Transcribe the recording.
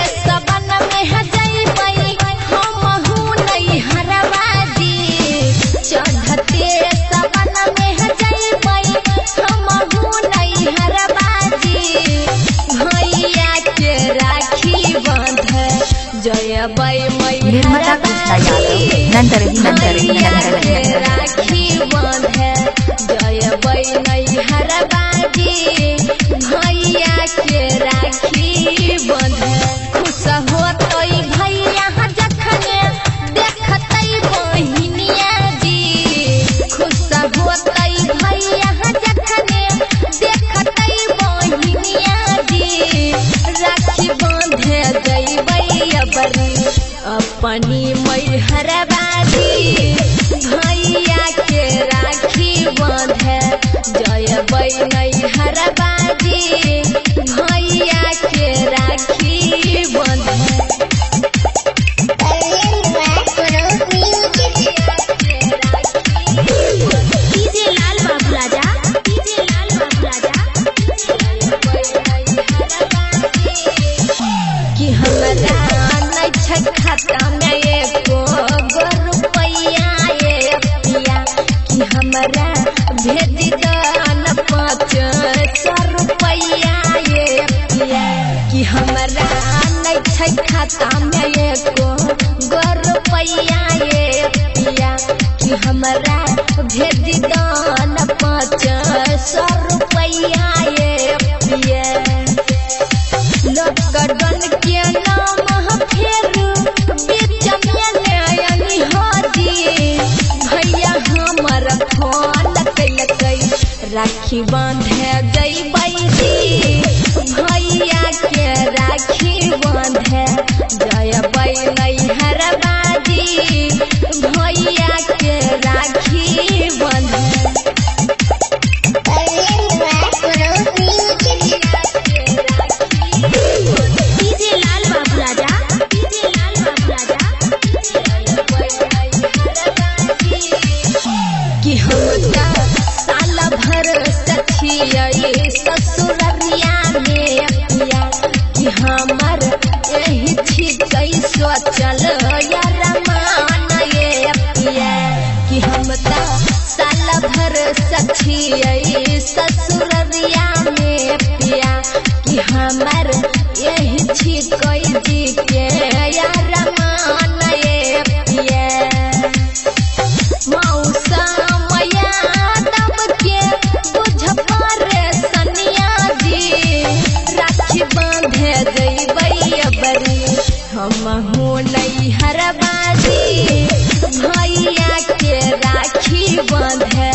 सबन में जइबै हमहू नहीं हरबाजी चढ़ते सबन में जइबै हमहू नहीं हरबाजी भैया के राखी बांध जयबै निर्मला कृष्णा यादव नंतर राखी बांध जयबै नहीं हरबाजी भैया के राखी बांध खुश होतै भैया जखने देखतै बहिनिया जी खुश होतै भैया जखने देखतै बहिनिया जी राखी बांधे जइबै अबरी अपनी मैहरबाजी भैया के राखी बांध जयबै नहीं हरबाजी भैया के राखी बांध कि हमरा नहीं छै खाता में एको रुपैया ये पिया कि हमरा भेज दान 500 रुपैया ये पिया कि हमरा नहीं छै खाता में एको रुपैया ये पिया कि हमरा भेज दान 500 रुपैया ये पिया लॉकडाउन के नाम फेर बीच में नयनी हाजी भैया हमर फोन कैलकै राखी बांधे जइबै जी भैया के राखी बांधे जयबै नहीं हरबाजी भैया के राखी बांधे कि हम साल भर सखियै ससुररिया में पिया कि हमर यही छिकै सोचल रमान ये पिया कि हम साल भर सखियै ससुररिया में पिया कि हमर यही छिकै जी के रमान ये पिया मौसम यादव के बुझ पारे सनिया जी राखी बांधे जइबै अबरी हमहू नहीं हरबाजी भैया के राखी बांधे